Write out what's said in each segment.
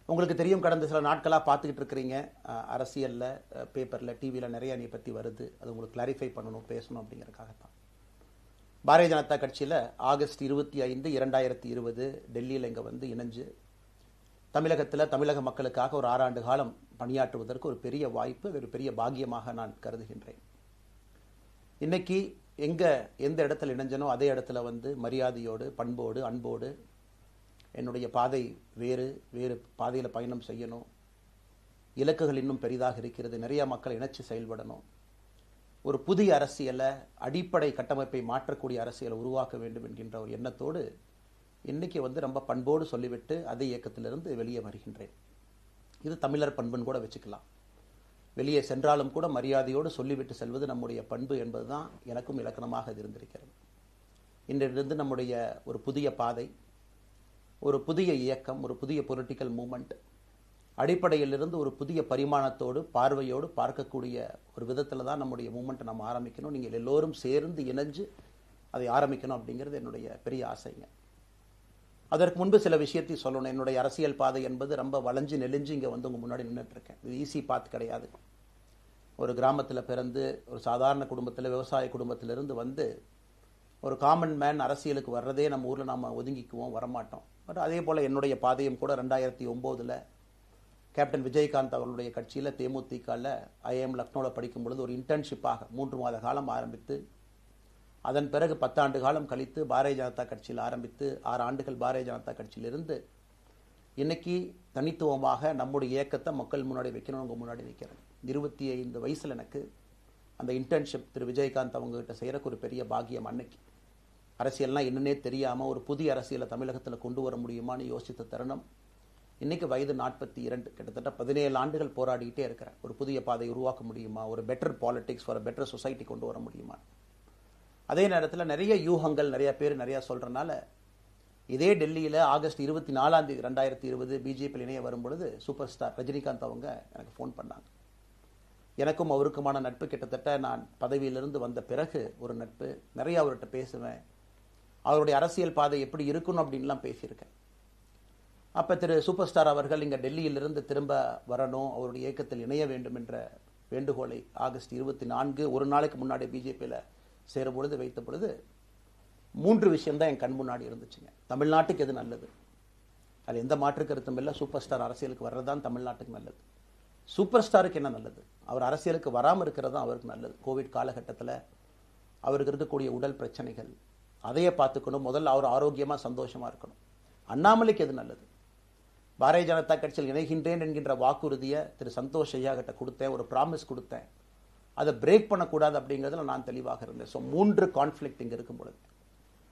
உங்களுக்கு தெரியும், கடந்த சில நாட்களாக பார்த்துக்கிட்டு இருக்கிறீங்க, அரசியலில், பேப்பரில், டிவியில் நிறைய என்னை பற்றி வருது. அது உங்களுக்கு கிளாரிஃபை பண்ணணும், பேசணும் அப்படிங்கிறதுக்காகத்தான். பாரதிய ஜனதா கட்சியில் ஆகஸ்ட் 25, 2020 டெல்லியில் இங்கே வந்து இணைஞ்சு தமிழகத்தில் தமிழக மக்களுக்காக ஒரு 6 ஆண்டு காலம் பணியாற்றுவதற்கு ஒரு பெரிய வாய்ப்பு, ஒரு பெரிய பாக்கியமாக நான் கருதுகின்றேன். இன்னைக்கு எந்த இடத்துல இணைஞ்சனோ அதே இடத்துல வந்து மரியாதையோடு, பண்போடு, அன்போடு என்னுடைய பாதை வேறு பாதையில் பயணம் செய்யணும். இலக்குகள் இன்னும் பெரிதாக இருக்கிறது. நிறைய மக்கள் இணைச்சு செயல்படணும். ஒரு புதிய அரசியலை, அடிப்படை கட்டமைப்பை மாற்றக்கூடிய அரசியலை உருவாக்க வேண்டும் என்கின்ற ஒரு எண்ணத்தோடு இன்னைக்கு வந்து ரொம்ப பண்போடு சொல்லிவிட்டு அதே இயக்கத்திலிருந்து வெளியே வருகின்றேன். இது தமிழர் பண்புன்னு கூட வச்சுக்கலாம். வெளியே சென்றாலும் கூட மரியாதையோடு சொல்லிவிட்டு செல்வது நம்முடைய பண்பு என்பதுதான் எனக்கும் இலக்கணமாக இது இருந்திருக்கிறது. இன்றிலிருந்து நம்முடைய ஒரு புதிய பாதை, ஒரு புதிய இயக்கம், ஒரு புதிய பொலிட்டிக்கல் மூமெண்ட், அடிப்படையிலிருந்து ஒரு புதிய பரிமாணத்தோடு, பார்வையோடு பார்க்கக்கூடிய ஒரு விதத்தில் தான் நம்முடைய மூமெண்ட்டை நம்ம ஆரம்பிக்கணும். நீங்கள் எல்லோரும் சேர்ந்து இணைஞ்சு அதை ஆரம்பிக்கணும் அப்படிங்கிறது என்னுடைய பெரிய ஆசைங்க. அதற்கு முன்பு சில விஷயத்தை சொல்லணும். என்னுடைய அரசியல் பாதை என்பது ரொம்ப வளைஞ்சு நெளிஞ்சு இங்கே வந்து உங்கள் முன்னாடி நின்றுட்டு இருக்கேன். இது ஈஸி பாத் கிடையாது. ஒரு கிராமத்தில் பிறந்து ஒரு சாதாரண குடும்பத்தில், விவசாய குடும்பத்திலிருந்து வந்து ஒரு காமன் மேன் அரசியலுக்கு வர்றதே நம்ம ஊரில் நாம் ஒதுங்கிக்குவோம், வரமாட்டோம். பட் அதே போல் என்னுடைய பாதையும் கூட 2009 கேப்டன் விஜயகாந்த் அவர்களுடைய கட்சியில் தேமுதிகவில் ஐஎம் லக்னோவில் படிக்கும் பொழுது ஒரு இன்டர்ன்ஷிப்பாக 3 மாத காலம் ஆரம்பித்து, அதன் பிறகு 10 ஆண்டு காலம் கழித்து பாரதிய ஜனதா கட்சியில் ஆரம்பித்து 6 ஆண்டுகள் பாரதிய ஜனதா கட்சியிலிருந்து இன்னைக்கு தனித்துவமாக நம்முடைய இயக்கத்தை மக்கள் முன்னாடி வைக்கணும். உங்கள் முன்னாடி வைக்கிறேன். 25 வயசில் எனக்கு அந்த இன்டர்ன்ஷிப் திரு விஜயகாந்த் அவங்ககிட்ட செய்கிறக்கு ஒரு பெரிய பாக்கியம். அன்னைக்கு அரசியல்னால் என்னன்னே தெரியாமல் ஒரு புதிய அரசியலை தமிழகத்தில் கொண்டு வர முடியுமான்னு யோசித்த தருணம். இன்னைக்கு வயது 42, கிட்டத்தட்ட 17 ஆண்டுகள் போராடிக்கிட்டே இருக்கிறேன். ஒரு புதிய பாதை உருவாக்க முடியுமா, ஒரு பெட்டர் பாலிடிக்ஸ், ஒரு பெட்டர் சொசைட்டி கொண்டு வர முடியுமா. அதே நேரத்தில் நிறைய யூகங்கள், நிறைய பேர் நிறையா சொல்கிறனால இதே டெல்லியில் ஆகஸ்ட் 24, 2020 பிஜேபியில் இணைய வரும்பொழுது சூப்பர் ஸ்டார் ரஜினிகாந்த் அவங்க எனக்கு ஃபோன் பண்ணாங்க. எனக்கும் அவருக்குமான நட்பு கிட்டத்தட்ட நான் பதவியிலிருந்து வந்த பிறகு ஒரு நட்பு. நிறைய அவர்கிட்ட பேசுவேன். அவருடைய அரசியல் பாதை எப்படி இருக்கணும் அப்படின்லாம் பேசியிருக்கேன். அப்போ திரு சூப்பர் ஸ்டார் அவர்கள் இங்கே டெல்லியிலிருந்து திரும்ப வரணும், அவருடைய இயக்கத்தில் இணைய வேண்டும் என்ற வேண்டுகோளை ஆகஸ்ட் 24 ஒரு நாளைக்கு முன்னாடி பிஜேபியில் சேரும் பொழுது வைத்த பொழுது 3 விஷயம்தான் என் கண் முன்னாடி இருந்துச்சுங்க. தமிழ்நாட்டுக்கு எது நல்லது, அது எந்த மாற்று கருத்தும் இல்லை. சூப்பர் ஸ்டார் அரசியலுக்கு வர்றதுதான் தமிழ்நாட்டுக்கு நல்லது. சூப்பர் ஸ்டாருக்கு என்ன நல்லது, அவர் அரசியலுக்கு வராமல் இருக்கிறது தான் அவருக்கு நல்லது. கோவிட் காலகட்டத்தில் அவருக்கு இருக்கக்கூடிய உடல் பிரச்சனைகள், அதையே பார்த்துக்கணும். முதல்ல அவர் ஆரோக்கியமாக சந்தோஷமாக இருக்கணும். அண்ணாமலைக்கு எது நல்லது, பாரதிய ஜனதா கட்சியில் இணைகின்றேன் என்கின்ற வாக்குறுதியை திரு சந்தோஷ் ஐயா கிட்ட கொடுத்தேன், ஒரு ப்ராமிஸ் கொடுத்தேன். அதை பிரேக் பண்ணக்கூடாது அப்படிங்கிறதுல நான் தெளிவாக இருந்தேன். ஸோ 3 கான்ஃப்ளிக்ட் இங்கே இருக்கும் பொழுது,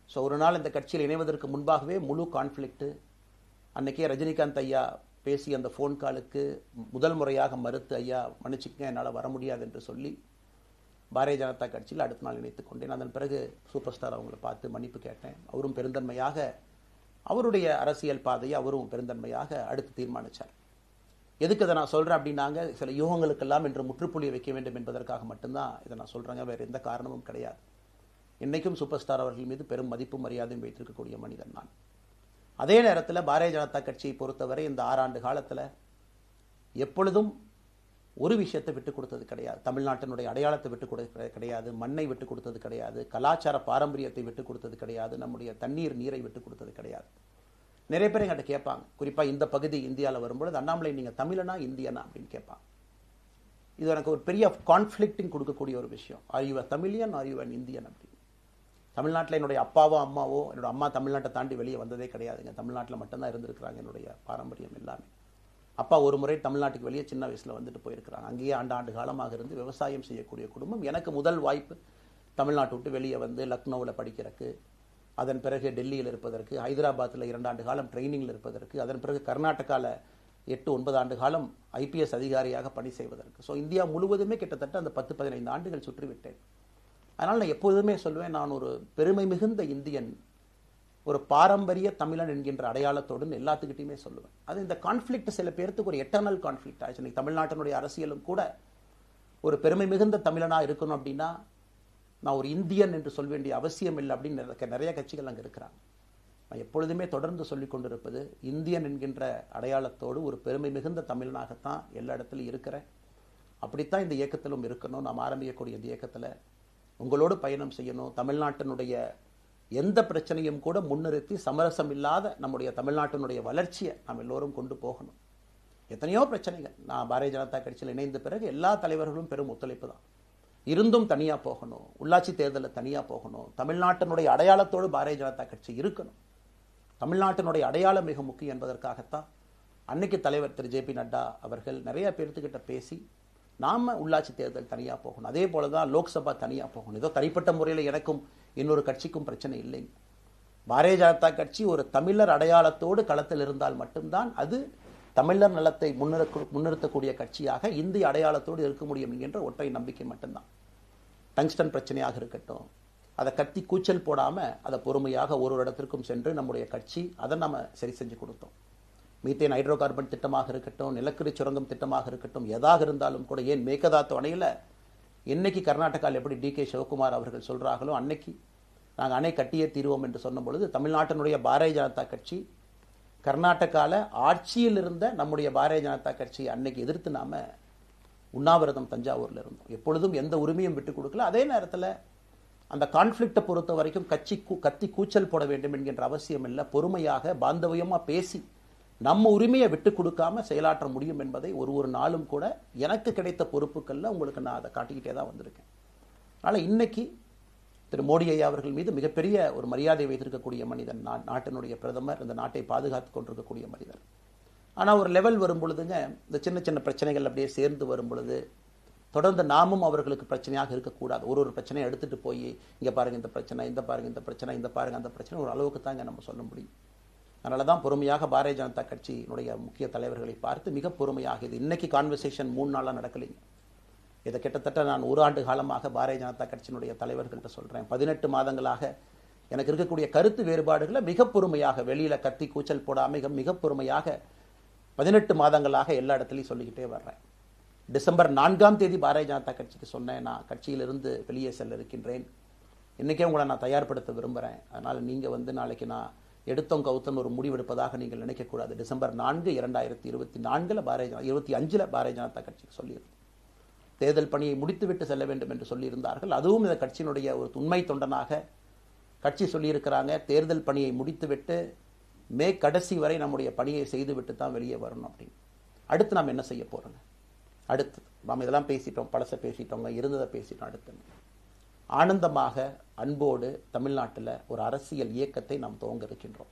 ஸோ ஒரு நாள் இந்த கட்சியில் இணைவதற்கு முன்பாகவே முழு கான்ஃப்ளிக்ட். அன்னைக்கே ரஜினிகாந்த் ஐயா பேசி அந்த ஃபோன் காலுக்கு முதல் முறையாக மறுத்து, ஐயா மன்னிச்சுக்கங்க என்னால் வர முடியாது என்று சொல்லி பாரதிய ஜனதா கட்சியில் அடுத்த நாள் இணைத்துக் கொண்டேன். அதன் பிறகு சூப்பர் ஸ்டார் அவங்களை பார்த்து மன்னிப்பு கேட்டேன். அவரும் பெருந்தன்மையாக அவருடைய அரசியல் பாதையை அவரும் பெருந்தன்மையாக அடுத்து தீர்மானித்தார். எதுக்கு இதை நான் சொல்கிறேன் அப்படின்னாங்க, சில யூகங்களுக்கெல்லாம் என்று முற்றுப்புள்ளி வைக்க வேண்டும் என்பதற்காக மட்டும்தான் இதை நான் சொல்கிறேங்க. வேறு எந்த காரணமும் கிடையாது. இன்றைக்கும் சூப்பர் ஸ்டார் அவர்கள் மீது பெரும் மதிப்பும் மரியாதையும் வைத்திருக்கக்கூடிய மனிதன் நான். அதே நேரத்தில் பாரதிய ஜனதா கட்சியை பொறுத்தவரை இந்த 6 ஆண்டு காலத்தில் எப்பொழுதும் ஒரு விஷயத்தை விட்டுக் கொடுத்தது கிடையாது. தமிழ்நாட்டினுடைய அடையாளத்தை விட்டுக் கொடுத்தது கிடையாது, மண்ணை விட்டுக் கொடுத்தது கிடையாது, கலாச்சார பாரம்பரியத்தை விட்டுக் கொடுத்தது கிடையாது, நம்முடைய நீரை விட்டுக் கொடுத்தது கிடையாது. நிறைய பேர் எங்கிட்ட கேட்பாங்க, குறிப்பாக இந்த பகுதி இந்தியாவில் வரும்பொழுது, அண்ணாமலை நீங்கள் தமிழனா இந்தியனா அப்படின்னு கேட்பாங்க. இது எனக்கு ஒரு பெரிய கான்ஃப்ளிக்டிங் கொடுக்கக்கூடிய ஒரு விஷயம். Are you a Tamilian, are you an Indian அப்படின்னு. தமிழ்நாட்டில் என்னுடைய அப்பாவோ அம்மாவோ, என்னோட அம்மா தமிழ்நாட்டை தாண்டி வெளியே வந்ததே கிடையாதுங்க. தமிழ்நாட்டில் மட்டும்தான் இருந்திருக்கிறாங்க. என்னுடைய பாரம்பரியம் எல்லாமே. அப்பா ஒரு முறை தமிழ்நாட்டுக்கு வெளியே சின்ன வயசில் வந்துட்டு போயிருக்கிறாங்க. அங்கேயே ஆண்டு காலமாக இருந்து விவசாயம் செய்யக்கூடிய குடும்பம். எனக்கு முதல் வாய்ப்பு தமிழ்நாட்டை விட்டு வெளியே வந்து லக்னோவில் படிக்கிறதுக்கு, அதன் பிறகு டெல்லியில் இருப்பதற்கு, ஹைதராபாத்தில் 2 ஆண்டு காலம் ட்ரைனிங்கில் இருப்பதற்கு, அதன் பிறகு கர்நாடகாவில் 8-9 ஆண்டு காலம் ஐபிஎஸ் அதிகாரியாக பணி செய்வதற்கு. ஸோ இந்தியா முழுவதுமே கிட்டத்தட்ட அந்த 10-15 ஆண்டுகள் சுற்றிவிட்டேன். அதனால் நான் எப்போதுமே சொல்வேன், நான் ஒரு பெருமை மிகுந்த இந்தியன், ஒரு பாரம்பரிய தமிழன் என்கின்ற அடையாளத்தோடு எல்லாத்துக்கிட்டையுமே சொல்லுவேன். அது இந்த கான்ஃப்ளிக்ட் சில பேருக்கு ஒரு எட்டர்னல் கான்ஃப்ளிக்ட் ஆச்சு. இன்னைக்கு தமிழ்நாட்டினுடைய அரசியலும் கூட ஒரு பெருமை மிகுந்த தமிழனாக இருக்கணும் அப்படின்னா நான் ஒரு இந்தியன் என்று சொல்ல வேண்டிய அவசியம் இல்லை அப்படின்னு நிறைய கட்சிகள் அங்கே இருக்கிறாங்க. நான் எப்பொழுதுமே தொடர்ந்து சொல்லிக் கொண்டிருப்பது, இந்தியன் என்கின்ற அடையாளத்தோடு ஒரு பெருமை மிகுந்த தமிழனாகத்தான் எல்லா இடத்துலையும் இருக்கிறேன். அப்படித்தான் இந்த இயக்கத்திலும் இருக்கணும். நாம் ஆரம்பிக்கக்கூடிய இந்த இயக்கத்தில் உங்களோடு பயணம் செய்யணும். தமிழ்நாட்டினுடைய எந்த பிரச்சனையும் கூட முன்னிறுத்தி சமரசம் இல்லாத நம்முடைய தமிழ்நாட்டினுடைய வளர்ச்சியை நாம் எல்லோரும் கொண்டு போகணும். எத்தனையோ பிரச்சனைகள். நான் பாரதிய ஜனதா கட்சியில் இணைந்த பிறகு எல்லா தலைவர்களும் பெரும் ஒத்துழைப்பு தான். இருந்தும் தனியாக போகணும், உள்ளாட்சி தேர்தலில் தனியாக போகணும், தமிழ்நாட்டினுடைய அடையாளத்தோடு பாரதிய ஜனதா கட்சி இருக்கணும். தமிழ்நாட்டினுடைய அடையாளம் மிக முக்கியம் என்பதற்காகத்தான் அன்னைக்கு தலைவர் திரு ஜே.பி. நட்டா அவர்கள் நிறைய பேர்த்துக்கிட்ட பேசி நாம உள்ளாட்சி தேர்தல் தனியாக போகணும், அதே போல தான் லோக்சபா தனியாக போகணும். ஏதோ தனிப்பட்ட முறையில் எனக்கும் இன்னொரு கட்சிக்கும் பிரச்சனை இல்லைங்க. பாரதிய ஜனதா கட்சி ஒரு தமிழர் அடையாளத்தோடு களத்தில் இருந்தால் மட்டும்தான் அது தமிழர் நலத்தை முன்னிறுத்தக்கூடிய கட்சியாக இந்திய அடையாளத்தோடு இருக்க முடியும் என்கின்ற ஒற்றை நம்பிக்கை மட்டும்தான். டங்ஸ்டன் பிரச்சனையாக இருக்கட்டும், அதை கத்தி கூச்சல் போடாமல் அதை பொறுமையாக ஒரு இடத்திற்கும் சென்று நம்முடைய கட்சி அதை நம்ம சரி செஞ்சு கொடுத்தோம். மீத்தேன் ஹைட்ரோ கார்பன் திட்டமாக இருக்கட்டும், நிலக்கரி சுரங்கம் திட்டமாக இருக்கட்டும், எதாக இருந்தாலும் கூட, ஏன் மேகதாத்து அணையில் இன்னைக்கு கர்நாடகாவில் எப்படி டி.கே. சிவகுமார் அவர்கள் சொல்கிறார்களோ அன்னைக்கு நாங்கள் அணை கட்டியே தீர்வோம் என்று சொன்ன பொழுது தமிழ்நாட்டினுடைய பாரதிய ஜனதா கட்சி கர்நாடகாவில் ஆட்சியில் இருந்த நம்முடைய பாரதிய ஜனதா கட்சியை அன்னைக்கு எதிர்த்து நாம உண்ணாவிரதம் தஞ்சாவூரில் இருந்தோம். எப்பொழுதும் எந்த உரிமையும் விட்டு கொடுக்கல. அதே நேரத்தில் அந்த கான்ஃப்ளிக்டை பொறுத்த வரைக்கும் கத்தி கூச்சல் போட வேண்டும் என்கின்ற அவசியம் இல்லை. பொறுமையாக பாந்தவியமாக பேசி நம்ம உரிமையை விட்டு கொடுக்காம செயலாற்ற முடியும் என்பதை ஒரு நாளும் கூட எனக்கு கிடைத்த பொறுப்புகளில் உங்களுக்கு நான் அதை காட்டிக்கிட்டே தான் வந்திருக்கேன். அதனால் இன்னைக்கு திரு மோடி ஐயா அவர்கள் மீது மிகப்பெரிய ஒரு மரியாதை வைத்திருக்கக்கூடிய மனிதன், நாட்டினுடைய பிரதமர், இந்த நாட்டை பாதுகாத்து கொண்டிருக்கக்கூடிய மனிதர். ஆனால் ஒரு லெவல் வரும் பொழுதுங்க, இந்த சின்ன சின்ன பிரச்சனைகள் அப்படியே சேர்ந்து வரும் பொழுது தொடர்ந்து நாமும் அவர்களுக்கு பிரச்சனையாக இருக்கக்கூடாது. ஒரு பிரச்சனையை எடுத்துட்டு போய் இங்கே பாருங்க இந்த பிரச்சனை, இந்த பாருங்க இந்த பிரச்சனை, இந்த பாருங்க அந்த பிரச்சனை, ஒரு அளவுக்கு தாங்க நம்ம சொல்ல முடியும். அதனால தான் பொறுமையாக பாரதிய ஜனதா கட்சியினுடைய முக்கிய தலைவர்களை பார்த்து மிக பொறுமையாக, இது இன்னைக்கு கான்வர்சேஷன் 3 நாளாக நடக்கலைங்க. இதை கிட்டத்தட்ட நான் 1 ஆண்டு காலமாக பாரதிய ஜனதா கட்சியினுடைய தலைவர்கள்ட்ட சொல்கிறேன். 18 மாதங்களாக எனக்கு இருக்கக்கூடிய கருத்து வேறுபாடுகளை மிக பொறுமையாக, வெளியில் கத்தி கூச்சல் போடாமல் மிக பொறுமையாக 18 மாதங்களாக எல்லா இடத்துலையும் சொல்லிக்கிட்டே வர்றேன். டிசம்பர் 4ஆம் தேதி பாரதிய ஜனதா கட்சிக்கு சொன்னேன், நான் கட்சியிலிருந்து வெளியே செல்ல இருக்கின்றேன், இன்றைக்கே உங்களை நான் தயார்படுத்த விரும்புகிறேன், அதனால் நீங்கள் நாளைக்கு நான் எடுத்தோம் கவுத்தன் ஒரு முடிவெடுப்பதாக நீங்கள் நினைக்கக்கூடாது. டிசம்பர் 4, 2024 25 பாரதிய ஜனதா கட்சிக்கு சொல்லியிருந்தேன். தேர்தல் பணியை முடித்துவிட்டு செல்ல வேண்டும் என்று சொல்லியிருந்தார்கள். அதுவும் இந்த கட்சியினுடைய ஒரு உண்மை தொண்டனாக கட்சி சொல்லியிருக்கிறாங்க, தேர்தல் பணியை முடித்துவிட்டு மே கடைசி வரை நம்முடைய பணியை செய்துவிட்டு தான் வெளியே வரணும் அப்படின்னு. அடுத்து நாம் என்ன செய்ய போகிறோங்க? அடுத்து நாம் இதெல்லாம் பேசிட்டோம், பழசை பேசிட்டோங்க, இருந்ததை பேசிட்டோம். அடுத்து ஆனந்தமாக அன்போடு தமிழ்நாட்டில் ஒரு அரசியல் இயக்கத்தை நாம் துவங்க இருக்கின்றோம்.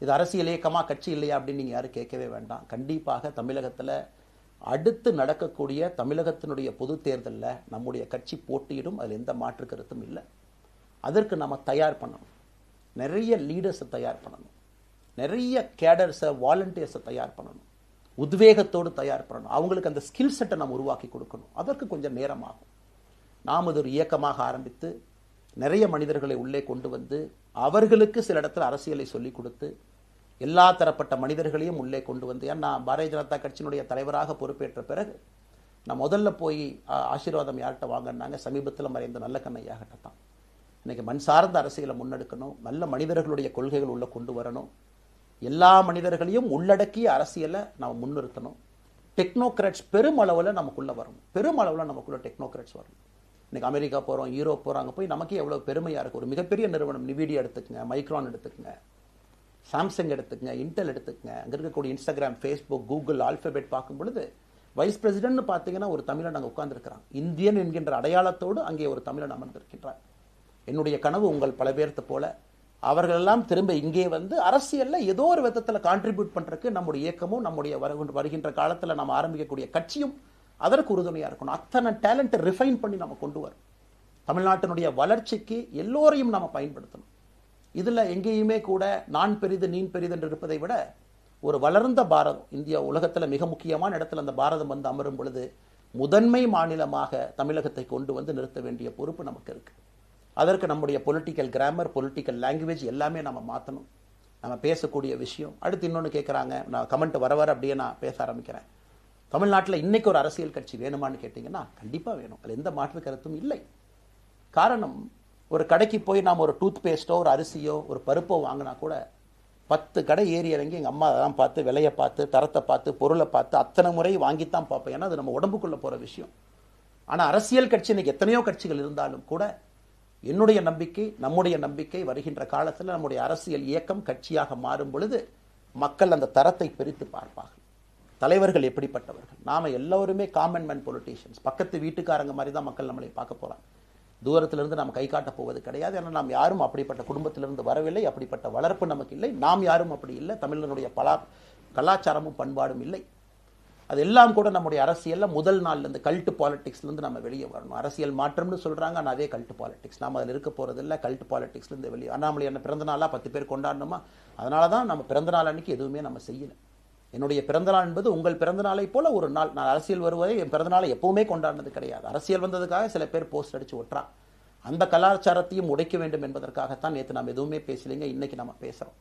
இது அரசியல் இயக்கமாக கட்சி இல்லையா அப்படின்னு நீங்கள் யாரும் கேட்கவே வேண்டாம். கண்டிப்பாக தமிழகத்தில் அடுத்து நடக்கக்கூடிய தமிழகத்தினுடைய பொது தேர்தலில் நம்முடைய கட்சி போட்டியிடும், அதில் எந்த மாற்று கருத்தும் இல்லை. அதற்கு நம்ம தயார் பண்ணணும், நிறைய லீடர்ஸை தயார் பண்ணணும், நிறைய கேடர்ஸை, வாலண்டியர்ஸை தயார் பண்ணணும், உத்வேகத்தோடு தயார் பண்ணணும், அவங்களுக்கு அந்த ஸ்கில் செட்டை நம்ம உருவாக்கி கொடுக்கணும். அதற்கு கொஞ்சம் நேரம் ஆகும். நாம் அது ஒரு இயக்கமாக ஆரம்பித்து நிறைய மனிதர்களை உள்ளே கொண்டு வந்து அவர்களுக்கு சில இடத்துல அரசியலை சொல்லிக் கொடுத்து எல்லா தரப்பட்ட மனிதர்களையும் உள்ளே கொண்டு வந்து, ஏன்னா பாரதிய ஜனதா கட்சியினுடைய தலைவராக பொறுப்பேற்ற பிறகு நான் முதல்ல போய் ஆசீர்வாதம் யார்கிட்ட வாங்கினாங்க, சமீபத்தில் மறைந்த நல்ல கண்ணையாகிட்ட தான். இன்னைக்கு மண் சார்ந்த அரசியலை முன்னெடுக்கணும், நல்ல மனிதர்களுடைய கொள்கைகள் உள்ள கொண்டு வரணும், எல்லா மனிதர்களையும் உள்ளடக்கிய அரசியலை நாம் முன்னிறுத்தணும். டெக்னோக்ராட்ஸ் பெருமளவில் நமக்குள்ளே வரணும், பெருமளவில் நமக்குள்ள டெக்னோக்ராட்ஸ் வரணும். இன்னைக்கு அமெரிக்கா போகிறோம், யூரோப் போகிறாங்க, போய் நமக்கே எவ்வளோ பெருமையாக இருக்குது. ஒரு மிகப்பெரிய நிறுவனம் நிவிடியா எடுத்துக்கங்க, மைக்ரான் எடுத்துக்கங்க, சாம்சங் எடுத்துக்கங்க, இன்டெல் எடுத்துக்கங்க, அங்கே இருக்கக்கூடிய இன்ஸ்டாகிராம், ஃபேஸ்புக், கூகுள், ஆல்ஃபபெட் பார்க்கும் பொழுது வைஸ் பிரசிடென்ட்னு பார்த்தீங்கன்னா ஒரு தமிழன் அங்கே உட்கார்ந்துருக்கிறான். இந்தியன் என்கின்ற அடையாளத்தோடு அங்கே ஒரு தமிழன் அமர்ந்திருக்கின்றார். என்னுடைய கனவு உங்கள் பல பேர்த்த போல அவர்களெல்லாம் திரும்ப இங்கே வந்து அரசியலில் ஏதோ ஒரு விதத்தில் கான்ட்ரிபியூட் பண்ணுறதுக்கு நம்முடைய இயக்கமும் நம்முடைய வருகின்ற காலத்தில் நம்ம ஆரம்பிக்கக்கூடிய கட்சியும் அதற்கு உறுதுணையாக இருக்கணும். அத்தனை டேலண்ட்டை ரிஃபைன் பண்ணி நம்ம கொண்டு வரும். தமிழ்நாட்டினுடைய வளர்ச்சிக்கு எல்லோரையும் நம்ம பயன்படுத்தணும். இதில் எங்கேயுமே கூட நான் பெரிது நீன் பெரிது என்று இருப்பதை விட ஒரு வளர்ந்த பாரதம், இந்தியா உலகத்தில் மிக முக்கியமான இடத்துல அந்த பாரதம் வந்து அமரும் பொழுது முதன்மை மாநிலமாக தமிழகத்தை கொண்டு வந்து நிறுத்த வேண்டிய பொறுப்பு நமக்கு இருக்கு. அதற்கு நம்முடைய பொலிட்டிக்கல் கிராமர், பொலிட்டிக்கல் லாங்குவேஜ் எல்லாமே நம்ம மாற்றணும். நம்ம பேசக்கூடிய விஷயம். அடுத்து இன்னொன்று கேட்குறாங்க, நான் கமெண்ட் வர அப்படியே நான் பேச ஆரம்பிக்கிறேன். தமிழ்நாட்டில் இன்னைக்கு ஒரு அரசியல் கட்சி வேணுமான்னு கேட்டிங்கன்னா கண்டிப்பாக வேணும், அதில் எந்த மாற்று கருத்தும் இல்லை. காரணம், ஒரு கடைக்கு போய் நாம் ஒரு டூத் பேஸ்ட்டோ ஒரு அரிசியோ ஒரு பருப்போ வாங்கினா கூட 10 கடை ஏறி இறங்கி எங்கள் அம்மா அதெல்லாம் பார்த்து விலையை பார்த்து தரத்தை பார்த்து பொருளை பார்த்து அத்தனை முறை வாங்கித்தான் பார்ப்பேன். ஏன்னா அது நம்ம உடம்புக்குள்ளே போகிற விஷயம். ஆனால் அரசியல் கட்சி இன்னைக்கு எத்தனையோ கட்சிகள் இருந்தாலும் கூட என்னுடைய நம்பிக்கை, நம்முடைய நம்பிக்கை, வருகின்ற காலத்தில் நம்முடைய அரசியல் இயக்கம் கட்சியாக மாறும் பொழுது மக்கள் அந்த தரத்தை பிரித்து பார்ப்பார்கள். தலைவர்கள் எப்படிப்பட்டவர்கள்? நாம எல்லோருமே காமன் மேன் பொலிட்டீஷியன்ஸ். பக்கத்து வீட்டுக்காரங்க மாதிரி தான் மக்கள் நம்மளை பார்க்க போறாங்க. தூரத்திலிருந்து நாம் கை காட்ட போவது கிடையாது. ஏன்னா நாம் யாரும் அப்படிப்பட்ட குடும்பத்திலிருந்து வரவில்லை, அப்படிப்பட்ட வளர்ப்பு நமக்கு இல்லை, நாம் யாரும் அப்படி இல்லை, தமிழனுடைய கலாச்சாரமும் பண்பாடும் இல்லை. அதெல்லாம் கூட நம்முடைய அரசியல்ல முதல் நாள்ல இருந்து கல்ட் பாலிடிக்ஸ்ல இருந்து நம்ம வெளியே வரணும். அரசியல் மாற்றம்னு சொல்றாங்க, ஆனால் அதே கல்ட் பாலிடிக்ஸ். நாம அதில் இருக்க போறது இல்லை. கல்ட் பாலிடிக்ஸ்ல இருந்து வெளியே. அண்ணாமலை என்ன பிறந்த நாளா 10 பேர் கொண்டாடணுமா? அதனால தான் நம்ம பிறந்த நாள் அன்னைக்கு எதுவுமே நம்ம செய்யல. என்னுடைய பிறந்தநாள் என்பது உங்கள் பிறந்தநாளை போல ஒரு நாள். நான் அரசியல் வருவதை என் பிறந்தநாளை எப்பவுமே கொண்டாடினது கிடையாது. அரசியல் வந்ததுக்காக சில பேர் போஸ்ட் அடிச்சு ஒட்டுறான். அந்த கலாச்சாரத்தையும் உடைக்க வேண்டும் என்பதற்காகத்தான் நேற்று நாம் எதுவுமே பேசலைங்க, இன்னைக்கு நம்ம பேசுறோம்.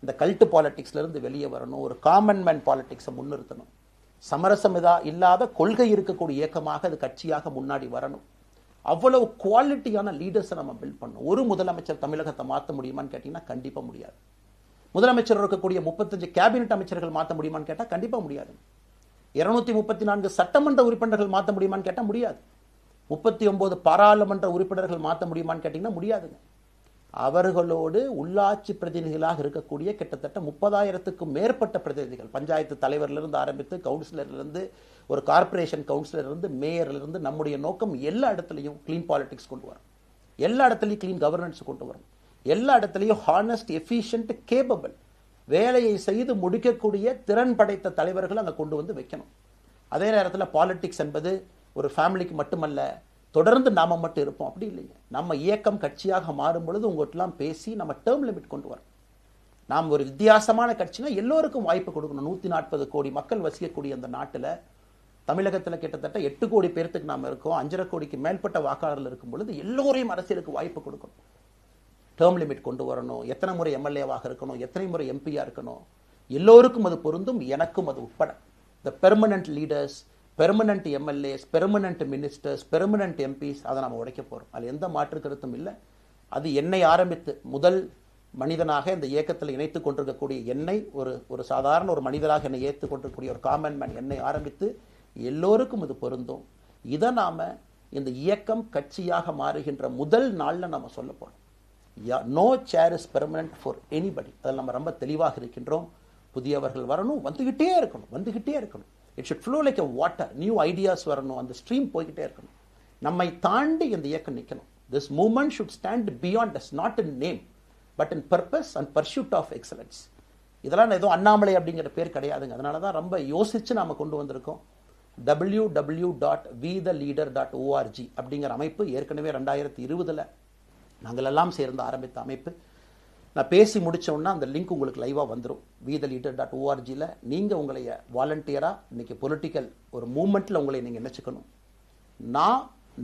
இந்த கல்ட் பாலிடிக்ஸ்ல இருந்து வெளியே வரணும். ஒரு காமன் மேன் பாலிடிக்ஸை முன்னிறுத்தணும். சமரசம் இல்லாத கொள்கை இருக்கக்கூடிய இயக்கமாக அது கட்சியாக முன்னாடி வரணும். அவ்வளவு குவாலிட்டியான லீடர்ஸை நம்ம பில்ட் பண்ணணும். ஒரு முதலமைச்சர் தமிழகத்தை மாற்ற முடியுமான்னு கேட்டீங்கன்னா கண்டிப்பா முடியாது. முதலமைச்சர் இருக்கக்கூடிய 35 கேபினெட் அமைச்சர்கள் மாற்ற முடியுமான்னு கேட்டால் கண்டிப்பா முடியாது. 234 சட்டமன்ற உறுப்பினர்கள் மாற்ற முடியுமான்னு கேட்டால் முடியாது. 39 பாராளுமன்ற உறுப்பினர்கள் மாற்ற முடியுமான்னு கேட்டீங்கன்னா முடியாதுங்க. அவர்களோடு உள்ளாட்சி பிரதிநிதிகளாக இருக்கக்கூடிய கிட்டத்தட்ட 30,000க்கும் மேற்பட்ட பிரதிநிதிகள், பஞ்சாயத்து தலைவரிலிருந்து ஆரம்பித்து கவுன்சிலரிலிருந்து ஒரு கார்பரேஷன் கவுன்சிலரிலிருந்து மேயரிலிருந்து, நம்முடைய நோக்கம் எல்லா இடத்துலையும் கிளீன் பாலிடிக்ஸ் கொண்டு வரும், எல்லா இடத்துலையும் கிளீன் கவர்னன்ஸ் கொண்டு வரும், எல்லா இடத்துலையும் ஹானஸ்ட், எஃபிஷியன்ட், கேபபிள், வேலையை செய்து முடிக்கக்கூடிய திறன் படைத்த தலைவர்கள் அங்கே கொண்டு வந்து வைக்கணும். அதே நேரத்தில் பாலிடிக்ஸ் என்பது ஒரு ஃபேமிலிக்கு மட்டுமல்ல, தொடர்ந்து நாம மட்டும் இருப்போம் அப்படி இல்லைங்க. நம்ம இயக்கம் கட்சியாக மாறும் பொழுது உங்கள்கிட்டலாம் பேசி நம்ம டேர்ம் லிமிட் கொண்டு வரோம். நாம் ஒரு வித்தியாசமான கட்சினா எல்லோருக்கும் வாய்ப்பு கொடுக்கணும். 140 கோடி மக்கள் வசிக்கக்கூடிய அந்த நாட்டில், தமிழகத்தில் கிட்டத்தட்ட 8 கோடி பேர்த்துக்கு நாம் இருக்கோம். 5.5 கோடிக்கு மேற்பட்ட வாக்காளர்கள் இருக்கும் பொழுது எல்லோரையும் அரசியலுக்கு வாய்ப்பு கொடுக்கணும். டேர்ம் லிமிட் கொண்டு வரணும். எத்தனை முறை எம்எல்ஏவாக இருக்கணும், எத்தனை முறை எம்பியா இருக்கணும், எல்லோருக்கும் அது பொருந்தும், எனக்கும் அது உட்பட. The permanent leaders, permanent MLAs, permanent ministers, permanent MPs, அதை நம்ம உடைக்க போறோம். அது எந்த மாற்று கருத்தும் இல்லை. அது என்னை ஆரம்பித்து முதல் மனிதனாக இந்த இயக்கத்தில் இணைத்துக் கொண்டிருக்கக்கூடிய என்னை, ஒரு சாதாரண ஒரு மனிதராக என்னை ஏற்றுக் கொண்டிருக்கக்கூடிய ஒரு காமன் மேன் என்னை ஆரம்பித்து எல்லோருக்கும் இது பொருந்தும். இதை நாம இந்த இயக்கம் கட்சியாக மாறுகின்ற முதல் நாள்ல நம்ம சொல்ல போறோம். No chair is permanent for anybody. அதில் நம்ம ரொம்ப தெளிவாக இருக்கின்றோம். புதியவர்கள் வரணும், வந்துகிட்டே இருக்கணும். It should flow like a water. New ideas வரணும், அந்த ஸ்ட்ரீம் போய்கிட்டே இருக்கணும். நம்மை தாண்டி இந்த இயக்கம் நிற்கணும். This movement should stand beyond us, not in name but in purpose and pursuit of excellence. இதெல்லாம் ஏதோ அண்ணாமலை அப்படிங்கிற பேர் கிடையாதுங்க. அதனால தான் ரொம்ப யோசிச்சு நாம கொண்டு வந்திருக்கோம். www.vetheleader.org அப்படிங்கிற அமைப்பு ஏற்கனவே 2020 நாங்கள் எல்லாம் சேர்ந்து ஆரம்பித்த அமைப்பு. நான் பேசி முடிச்சோன்னா அந்த லிங்க் உங்களுக்கு லைவாக வந்துடும். vetheleader.org-ல நீங்கள் உங்களை வாலண்டியராக இன்னைக்கு பொலிட்டிக்கல் ஒரு மூமெண்ட்டில் உங்களை நீங்கள் நினைச்சுக்கணும்.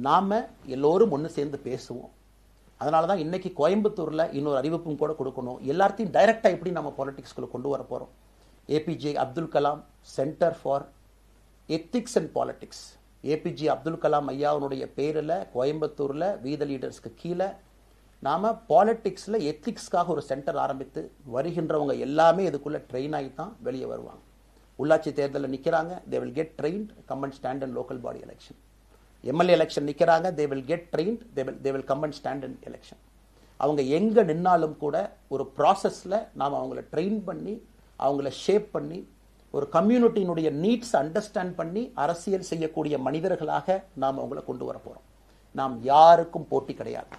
நாம எல்லோரும் ஒன்று சேர்ந்து பேசுவோம். அதனால தான் இன்னைக்கு கோயம்புத்தூரில் இன்னொரு அறிவிப்பும் கூட கொடுக்கணும். எல்லாத்தையும் டைரக்டாக எப்படி நம்ம பாலிடிக்ஸ்குள்ளே கொண்டு வர போகிறோம். APJ Abdul Kalam centre for ethics and politics, APJ Abdul Kalam ஐயாவுடைய பேரில் கோயம்புத்தூரில் வீத லீடர்ஸ்க்கு கீழே நாம பாலிடிக்ஸ்ல எத்திக்ஸ்க்காக ஒரு சென்டர் ஆரம்பித்து வருகின்றவங்க எல்லாமே இதுக்குள்ள ட்ரெயின் ஆகி தான் வெளியே வருவாங்க. உள்ளாட்சி தேர்தலில் நிற்கிறாங்க, they will get trained, come and stand in local body election. MLA election நிற்கிறாங்க, they will get trained, they will come and stand in election. அவங்க எங்க நின்னாலும் கூட ஒரு ப்ராசஸ்ல நாம் அவங்கள ட்ரெயின் பண்ணி, அவங்கள ஷேப் பண்ணி, ஒரு கம்யூனிட்டியினுடைய நீட்ஸ் அண்டர்ஸ்டாண்ட் பண்ணி அரசியல் செய்யக்கூடிய மனிதர்களாக நாம் அவங்கள கொண்டு வர போறோம். நாம் யாருக்கும் போட்டி கிடையாது.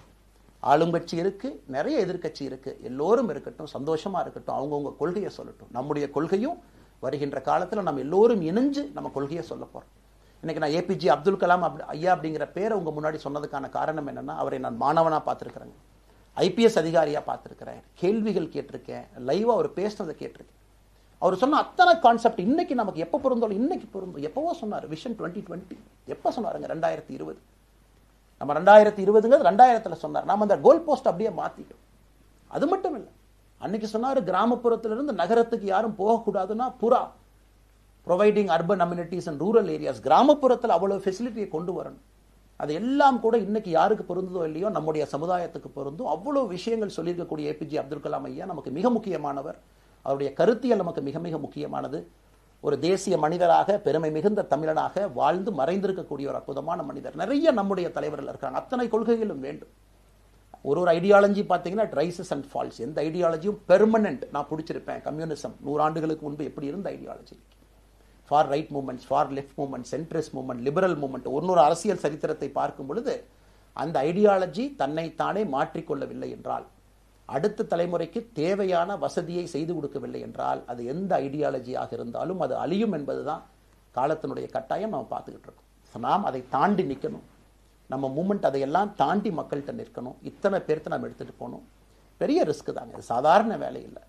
ஆளுங்கட்சி இருக்கு, நிறைய எதிர்கட்சி இருக்கு, எல்லோரும் இருக்கட்டும், சந்தோஷமா இருக்கட்டும், அவங்கவுங்க கொள்கையை சொல்லட்டும். நம்முடைய கொள்கையும் வருகின்ற காலத்தில் நம்ம எல்லோரும் இணைஞ்சு நம்ம கொள்கையை சொல்ல போறோம். இன்னைக்கு நான் ஏபிஜே அப்துல் கலாம் ஐயா அப்படிங்கிற பேரை உங்க முன்னாடி சொன்னதுக்கான காரணம் என்னன்னா, அவரை நான் மாணவனா பார்த்திருக்கிறேன், ஐபிஎஸ் அதிகாரியா பார்த்திருக்கிறேன், கேள்விகள் கேட்டிருக்கேன், லைவா அவர் பேசினதை கேட்டிருக்கேன். அவர் சொன்ன அத்தனை கான்செப்ட் இன்னைக்கு நமக்கு எப்போ பொருந்தோம், இன்னைக்கு பொருந்தும். எப்பவோ சொன்னார் விஷன் 2020, எப்போ சொன்னாருங்க? 2020. நம்ம 2020ங்கிறது 2000த்துல சொன்னார். நாம அந்த கோல் போஸ்ட் அப்படியே மாத்திட்டோம். அது மட்டும் இல்லை, அன்னைக்கு சொன்னாரு கிராமப்புறத்திலிருந்து நகரத்துக்கு யாரும் போகக்கூடாதுன்னா புறா providing urban amenities and rural areas, கிராமப்புறத்தில் அவ்வளவு ஃபெசிலிட்டியை கொண்டு வரணும். அது எல்லாம் கூட இன்னைக்கு யாருக்கு பொருந்ததோ இல்லையோ நம்முடைய சமுதாயத்துக்கு பொருந்தும். அவ்வளோ விஷயங்கள் சொல்லியிருக்கக்கூடிய ஏபிஜே அப்துல் கலாம் ஐயா நமக்கு மிக முக்கியமானவர். அவருடைய கருத்தியல் நமக்கு மிக மிக முக்கியமானது. ஒரு தேசிய மனிதராக, பெருமை மிகுந்த தமிழனாக வாழ்ந்து மறைந்திருக்கக்கூடிய ஒரு அற்புதமான மனிதர். நிறைய நம்முடைய தலைவர்கள் இருக்காங்க. அத்தனை கொள்கைகளும் வேண்டும். ஒரு ஐடியாலஜி பார்த்தீங்கன்னா ரைசஸ் அண்ட் ஃபால்ஸ். எந்த ஐடியாலஜியும் பெர்மனன்ட் நான் பிடிச்சிருப்பேன். கம்யூனிசம் 100 ஆண்டுகளுக்கு முன்பு எப்படி இருந்த ideology, for right movements, for left movement, centrist movement, liberal movement, ஒரு அரசியல் சரித்திரத்தை பார்க்கும் பொழுது அந்த ஐடியாலஜி தன்னைத்தானே மாற்றிக்கொள்ளவில்லை என்றால், அடுத்த தலைமுறைக்கு தேவையான வசதியை செய்து கொடுக்கவில்லை என்றால், அது எந்த ஐடியாலஜியாக இருந்தாலும் அது அழியும் என்பதுதான் காலத்தினுடைய கட்டாயம். நம்ம பார்த்துக்கிட்டு இருக்கோம். நாம் அதை தாண்டி நிற்கணும். நம்ம மூமெண்ட் அதையெல்லாம் தாண்டி மக்கள்கிட்ட நிற்கணும். இத்தனை பேர்த்த நம்ம எடுத்துகிட்டு போகணும். பெரிய ரிஸ்க் தாங்க, இது சாதாரண வேலை இல்லை.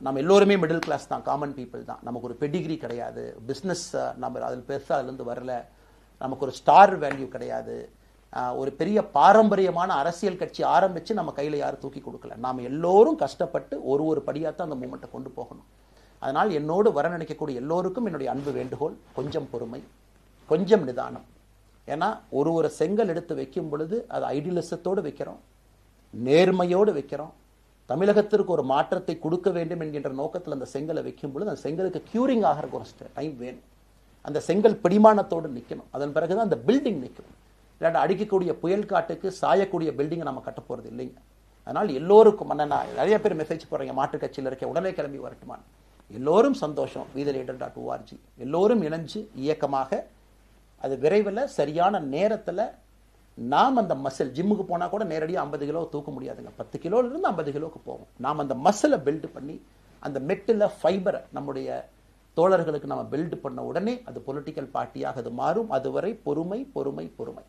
நம்ம எல்லோருமே மிடில் கிளாஸ் தான், காமன் பீப்புள் தான். நமக்கு ஒரு பெடிகிரி கிடையாது, பிஸ்னஸ் நம்ம அதில் பெருசாக அதுலேருந்து வரல, நமக்கு ஒரு ஸ்டார் வேல்யூ கிடையாது, ஒரு பெரிய பாரம்பரியமான அரசியல் கட்சி ஆரம்பித்து நம்ம கையில் யாரும் தூக்கி கொடுக்கல. நாம் எல்லோரும் கஷ்டப்பட்டு ஒரு படியாக தான் அந்த மூமெண்ட்டை கொண்டு போகணும். அதனால் என்னோடு வர நினைக்கக்கூடிய எல்லோருக்கும் என்னுடைய அன்பு வேண்டுகோள், கொஞ்சம் பொறுமை, கொஞ்சம் நிதானம். ஏன்னா ஒரு செங்கல் எடுத்து வைக்கும் பொழுது அது ஐடியலிசத்தோடு வைக்கிறோம், நேர்மையோடு வைக்கிறோம். தமிழகத்திற்கு ஒரு மாற்றத்தை கொடுக்க வேண்டும் என்கின்ற நோக்கத்தில் அந்த செங்கலை வைக்கும் பொழுது அந்த செங்கலுக்கு கியூரிங் ஆகிறதுக்கு ஒரு டைம் வேணும். அந்த செங்கல் பிடிமானத்தோடு நிற்கணும். அதன் பிறகுதான் அந்த பில்டிங் நிற்கும். இல்லாட்ட அடிக்கக்கூடிய புயல் காட்டுக்கு சாயக்கூடிய பில்டிங்கை நம்ம கட்ட போகிறது இல்லைங்க. அதனால் எல்லோருக்கும் நிறைய பேர் மெசேஜ் போடுறீங்க, மாற்றுக் கட்சியில் இருக்க உடனே கிளம்பி வரட்டுமான். எல்லோரும் சந்தோஷம். wetheLeader.org எல்லோரும் இணைஞ்சு இயக்கமாக அது விரைவில் சரியான நேரத்தில் நாம் அந்த மசில், ஜிம்முக்கு போனால் கூட நேரடியாக 50 கிலோ தூக்க முடியாதுங்க, 10 கிலோலேருந்து 50 கிலோவுக்கு போகும். நாம் அந்த மசிலை பில்டு பண்ணி அந்த மெட்டில் ஃபைபரை நம்முடைய தோழர்களுக்கு நம்ம பில்டு பண்ண உடனே அது பொலிட்டிக்கல் பார்ட்டியாக அது மாறும். அதுவரை பொறுமை பொறுமை பொறுமை.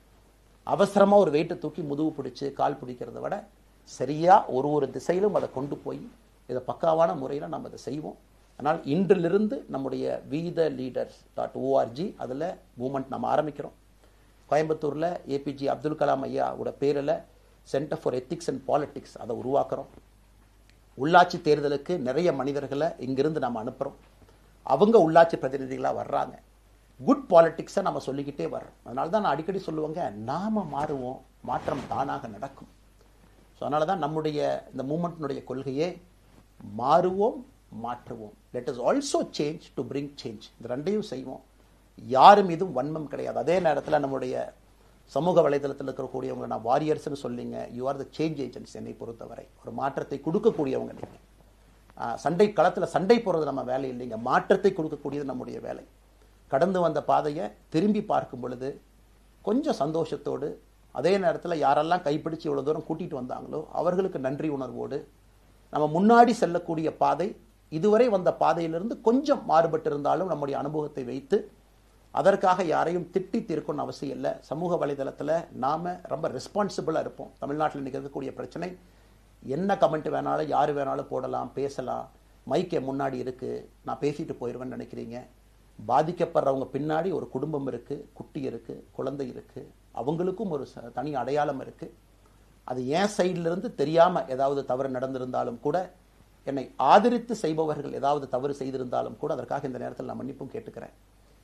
அவசரமாக ஒரு வெயிட்டை தூக்கி முதுகு பிடிச்சி கால் பிடிக்கிறத விட சரியாக ஒரு திசையிலும் அதை கொண்டு போய் இதை பக்காவான முறையில் நம்ம அதை செய்வோம். அதனால் இன்றிலிருந்து நம்முடைய wetheLeaders.org அதில் மூமெண்ட் நம்ம ஆரம்பிக்கிறோம். கோயம்புத்தூரில் ஏபிஜே அப்துல் கலாம் ஐயாவோட பேரில் centre for ethics and politics அதை உருவாக்குறோம். உள்ளாட்சி தேர்தலுக்கு நிறைய மனிதர்களை இங்கிருந்து நம்ம அனுப்புகிறோம். அவங்க உள்ளாட்சி பிரதிநிதிகளாக வர்றாங்க. குட் பாலிட்டிக்ஸை நம்ம சொல்லிக்கிட்டே வர்றோம். அதனால தான் நான் அடிக்கடி சொல்லுவாங்க, நாம் மாறுவோம், மாற்றம் தானாக நடக்கும். ஸோ அதனால தான் நம்முடைய இந்த மூமெண்ட்டினுடைய கொள்கையே மாறுவோம், மாற்றுவோம். Let us also change to bring change. இந்த ரெண்டையும் செய்வோம். யாரும் இதுவும் வன்மம் கிடையாது. அதே நேரத்தில் நம்முடைய சமூக வலைதளத்தில் இருக்கக்கூடியவங்களை நான் வாரியர்ஸ்னு சொல்லிங்க, you are the change agents. என்னை பொறுத்தவரை ஒரு மாற்றத்தை கொடுக்கக்கூடியவங்க நீங்கள். சண்டை களத்தில் சண்டை போடுறது நம்ம வேலை இல்லைங்க, மாற்றத்தை கொடுக்கக்கூடியது நம்முடைய வேலை. கடந்து வந்த பாதையை திரும்பி பார்க்கும் பொழுது கொஞ்சம் சந்தோஷத்தோடு, அதே நேரத்தில் யாரெல்லாம் கைப்பிடிச்சு இவ்வளோ தூரம் கூட்டிகிட்டு வந்தாங்களோ அவர்களுக்கு நன்றி உணர்வோடு, நம்ம முன்னாடி செல்லக்கூடிய பாதை இதுவரை வந்த பாதையிலிருந்து கொஞ்சம் மாறுபட்டு இருந்தாலும் நம்முடைய அனுபவத்தை வைத்து அதற்காக யாரையும் திட்டி தீர்க்கணும்னு அவசியம் இல்லை. சமூக வலைதளத்தில் நாம் ரொம்ப ரெஸ்பான்சிபிளாக இருப்போம். தமிழ்நாட்டில் இன்றைக்கி இருக்கக்கூடிய பிரச்சனை, என்ன கமெண்ட் வேணாலும் யார் வேணாலும் போடலாம், பேசலாம், மைக்கே முன்னாடி இருக்குது, நான் பேசிட்டு போயிடுவேன்னு நினைக்கிறீங்க. பாதிக்கப்படுறவங்க பின்னாடி ஒரு குடும்பம் இருக்குது, குட்டி இருக்குது, குழந்தை இருக்குது, அவங்களுக்கும் ஒரு தனி அடையாளம் இருக்குது. அது என் சைட்லேருந்து தெரியாமல் ஏதாவது தவறு நடந்திருந்தாலும் கூட, என்னை ஆதரித்து செய்பவர்கள் ஏதாவது தவறு செய்திருந்தாலும் கூட அதற்காக இந்த நேரத்தில் நான் மன்னிப்பும் கேட்டுக்கிறேன்.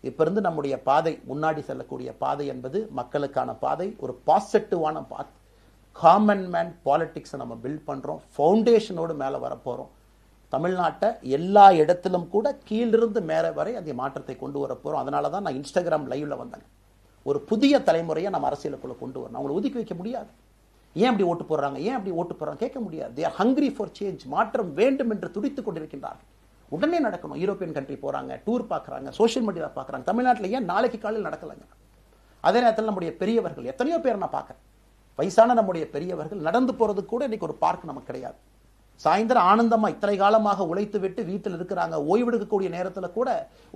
இப்போ இருந்து நம்முடைய பாதை, முன்னாடி செல்லக்கூடிய பாதை என்பது மக்களுக்கான பாதை, ஒரு பாசிட்டிவான பாத். காமன் மேன் பாலிட்டிக்ஸை நம்ம பில்ட் பண்ணுறோம், ஃபவுண்டேஷனோடு மேலே வரப்போகிறோம். தமிழ்நாட்டை எல்லா இடத்திலும் கூட கீழிருந்து மேலே வரை அந்த மாற்றத்தை கொண்டு வர போகிறோம். அதனால தான் நான் இன்ஸ்டாகிராம் லைவ்ல வந்தேன். ஒரு புதிய தலைமுறையை நம்ம அரசியலுக்குள்ள கொண்டு வரணும். அவங்களை ஒதுக்கி வைக்க முடியாது. ஏன் அப்படி ஓட்டு போடுறாங்க, ஏன் அப்படி ஓட்டு போடுறாங்க கேட்க முடியாது. They are hungry for change. மாற்றம் வேண்டும் என்று துடித்துக் கொண்டிருக்கின்றார்கள். உடனே நடக்கணும். யூரோப்பியன் கண்ட்ரி போகிறாங்க, டூர் பார்க்குறாங்க, சோஷியல் மீடியாவில் பார்க்குறாங்க. தமிழ்நாட்டில் ஏன் நாளைக்கு காலையில் நடக்கலைங்க? அதே நேரத்தில் நம்முடைய பெரியவர்கள் எத்தனையோ பேர் நான் பார்க்குறேன், வயசான நம்முடைய பெரியவர்கள் நடந்து போகிறதுக்கு கூட இன்றைக்கி ஒரு பார்க் நமக்கு கிடையாது. சாயந்தரம் ஆனந்தமாக இத்தனை காலமாக உழைத்து விட்டு வீட்டில் இருக்கிறாங்க. ஓய்வெடுக்கக்கூடிய நேரத்தில் கூட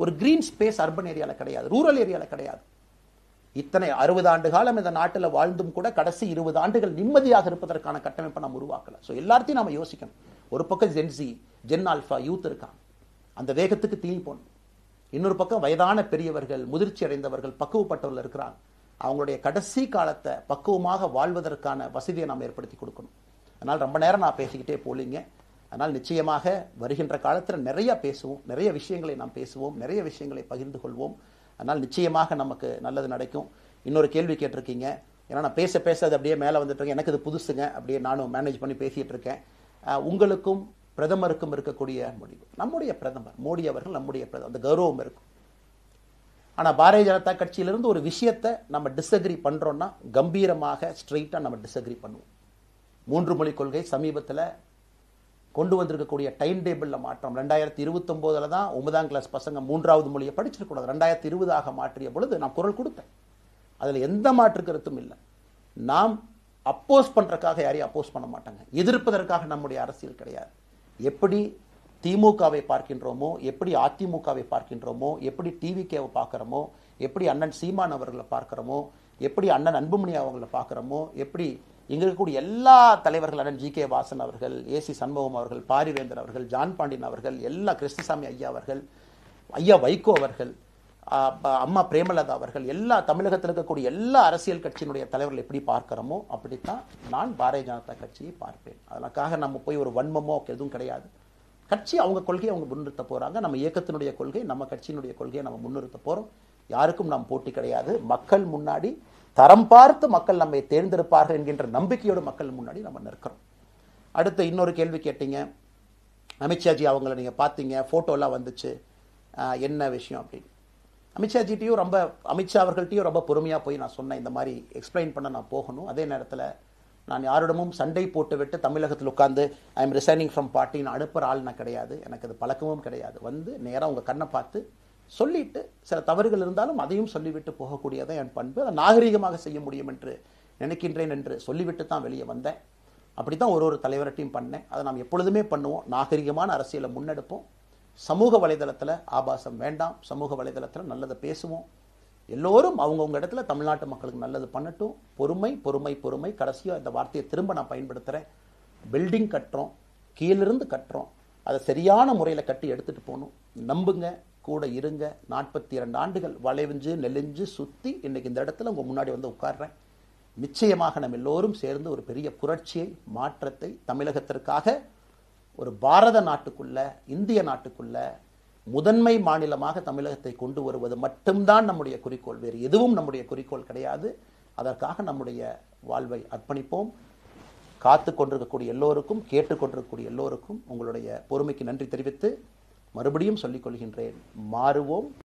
ஒரு கிரீன் ஸ்பேஸ் அர்பன் ஏரியாவில் கிடையாது, ரூரல் ஏரியாவில் கிடையாது. இத்தனை 60 ஆண்டு காலம் இந்த நாட்டில் வாழ்ந்தும் கூட கடைசி 20 ஆண்டுகள் நிம்மதியாக இருப்பதற்கான கட்டமைப்பை நம்ம உருவாக்கல. ஸோ எல்லாத்தையும் நம்ம யோசிக்கணும். ஒரு பக்கம் ஜென்சி, ஜென் ஆல்ஃபா யூத் இருக்காங்க, அந்த வேகத்துக்கு தீனி போடணும். இன்னொரு பக்கம் வயதான பெரியவர்கள், முதிர்ச்சி அடைந்தவர்கள், பக்குவப்பட்டவர்கள் இருக்கிறாங்க. அவங்களுடைய கடைசி காலத்தை பக்குவமாக வாழ்வதற்கான வசதியை நாம் ஏற்படுத்தி கொடுக்கணும். அதனால் ரொம்ப நேரம் நான் பேசிக்கிட்டே போலிங்க. அதனால் நிச்சயமாக வருகின்ற காலத்தில் நிறைய பேசுவோம், நிறைய விஷயங்களை நாம் பேசுவோம், நிறைய விஷயங்களை பகிர்ந்து கொள்வோம். அதனால் நிச்சயமாக நமக்கு நல்லது நடக்கும். இன்னொரு கேள்வி கேட்டிருக்கீங்க. ஏன்னா நான் பேச பேச அது அப்படியே மேலே வந்துட்டு இருக்கேன். எனக்கு இது புதுசுங்க, அப்படியே நானும் மேனேஜ் பண்ணி பேசிட்டு இருக்கேன். உங்களுக்கும் பிரதமருக்கும் இருக்கக்கூடிய முடிவு, நம்முடைய பிரதமர் மோடி அவர்கள் நம்முடைய பிரதமர், அந்த கௌரவம் இருக்கும். ஆனால் பாரதிய ஜனதா கட்சியிலிருந்து ஒரு விஷயத்தை நம்ம டிஸ்அக்ரி பண்ணுறோன்னா கம்பீரமாக ஸ்ட்ரெயிட்டாக நம்ம டிஸ்அக்ரி பண்ணுவோம். 3 மொழி கொள்கை சமீபத்தில் கொண்டு வந்திருக்கக்கூடிய டைம் டேபிளில் மாற்றம் 2029 தான் 9ஆம் கிளாஸ் பசங்க 3வது மொழியை படிச்சிருக்கூடாது, 2020 மாற்றிய பொழுது நான் குரல் கொடுத்தேன். அதில் எந்த மாற்று கருத்தும் இல்லை. நாம் அப்போஸ் பண்ணுறதுக்காக யாரையும் அப்போஸ் பண்ண மாட்டாங்க, எதிர்ப்பதற்காக நம்முடைய அரசியல் கிடையாது. எப்படி திமுகவை பார்க்கின்றோமோ, எப்படி அதிமுகவை பார்க்கின்றோமோ, எப்படி டிவிகேவை பார்க்குறோமோ, எப்படி அண்ணன் சீமான் அவர்களை பார்க்குறோமோ, எப்படி அண்ணன் அன்புமணி அவர்களை பார்க்குறோமோ, எப்படி இங்கே இருக்கக்கூடிய எல்லா தலைவர்கள், அண்ணன் ஜி.கே. வாசன் அவர்கள், ஏசி சண்முகம் அவர்கள், பாரிவேந்தர் அவர்கள், ஜான் பாண்டியன் அவர்கள், எல்லா கிருஷ்ணசாமி ஐயா அவர்கள், ஐயா வைகோ அவர்கள், அம்மா பிரேமலதா அவர்கள், எல்லா தமிழகத்தில் இருக்கக்கூடிய எல்லா அரசியல் கட்சியினுடைய தலைவர்கள் எப்படி பார்க்கிறோமோ அப்படித்தான் நான் பாரதிய ஜனதா கட்சியை பார்ப்பேன். அதற்காக நம்ம போய் ஒரு வன்மமோ எதுவும் கிடையாது. கட்சி அவங்க கொள்கையை அவங்க முன்னிறுத்த போறாங்க. நம்ம இயக்கத்தினுடைய கொள்கை, நம்ம கட்சியினுடைய கொள்கையை நம்ம முன்னிறுத்த போறோம். யாருக்கும் நாம் போட்டி கிடையாது. மக்கள் முன்னாடி தரம் பார்த்து மக்கள் நம்மை தேர்ந்தெடுப்பார்கள் என்கின்ற நம்பிக்கையோடு மக்கள் முன்னாடி நம்ம நிற்கிறோம். அடுத்து இன்னொரு கேள்வி கேட்டீங்க. அமித்ஷாஜி அவங்கள நீங்க பார்த்தீங்க, போட்டோலாம் வந்துச்சு, என்ன விஷயம் அப்படின்னு. அமித்ஷாஜிட்டையும் அமித்ஷா அவர்கள்ட்டையும் ரொம்ப பொறுமையாக போய் நான் சொன்னேன், இந்த மாதிரி எக்ஸ்பிளைன் பண்ண நான் போகணும். அதே நேரத்தில் நான் யாரிடமும் சண்டை போட்டு விட்டு தமிழகத்தில் உட்காந்து I am resigning from party நான் அனுப்புகிற ஆள் நான் கிடையாது. எனக்கு அது பழக்கமும் கிடையாது. வந்து நேராக உங்கள் கண்ணை பார்த்து சொல்லிட்டு, சில தவறுகள் இருந்தாலும் அதையும் சொல்லிவிட்டு போகக்கூடியதான் என் பண்பு. அதை நாகரிகமாக செய்ய முடியும் என்று நினைக்கின்றேன் என்று சொல்லிவிட்டு தான் வெளியே வந்தேன். அப்படி தான் ஒரு தலைவர்கிட்டையும் பண்ணேன். அதை நாம் எப்பொழுதுமே பண்ணுவோம். நாகரிகமான அரசியலை முன்னெடுப்போம். சமூக வலைதளத்தில் ஆபாசம் வேண்டாம். சமூக வலைதளத்தில் நல்லதை பேசுவோம். எல்லோரும் அவங்கவுங்க இடத்துல தமிழ்நாட்டு மக்களுக்கு நல்லது பண்ணட்டும். பொறுமை பொறுமை பொறுமை. கடைசியாக இந்த வார்த்தையை திரும்ப நான் பயன்படுத்துகிறேன். பில்டிங் கட்டுறோம், கீழிருந்து கட்டுறோம், அதை சரியான முறையில் கட்டி எடுத்துகிட்டு போகணும். நம்புங்க, கூட இருங்க. 42 ஆண்டுகள் வளைவிஞ்சு நெலிஞ்சு சுற்றி இன்னைக்கு இந்த இடத்துல உங்கள் முன்னாடி வந்து உட்கார்றேன். நிச்சயமாக நம்ம எல்லோரும் சேர்ந்து ஒரு பெரிய புரட்சியை, மாற்றத்தை தமிழகத்திற்காக, ஒரு பாரத நாட்டுக்குள்ள, இந்திய நாட்டுக்குள்ள முதன்மை மாநிலமாக தமிழகத்தை கொண்டு வருவது மட்டும்தான் நம்முடைய குறிக்கோள். வேறு எதுவும் நம்முடைய குறிக்கோள் கிடையாது. அதற்காக நம்முடைய வாழ்வை அர்ப்பணிப்போம். காத்து கொண்டிருக்கக்கூடிய எல்லோருக்கும், கேட்டுக்கொண்டிருக்கக்கூடிய எல்லோருக்கும் உங்களுடைய பொறுமைக்கு நன்றி தெரிவித்து மறுபடியும் சொல்லிக் கொள்கின்றேன். மாறுவோம்.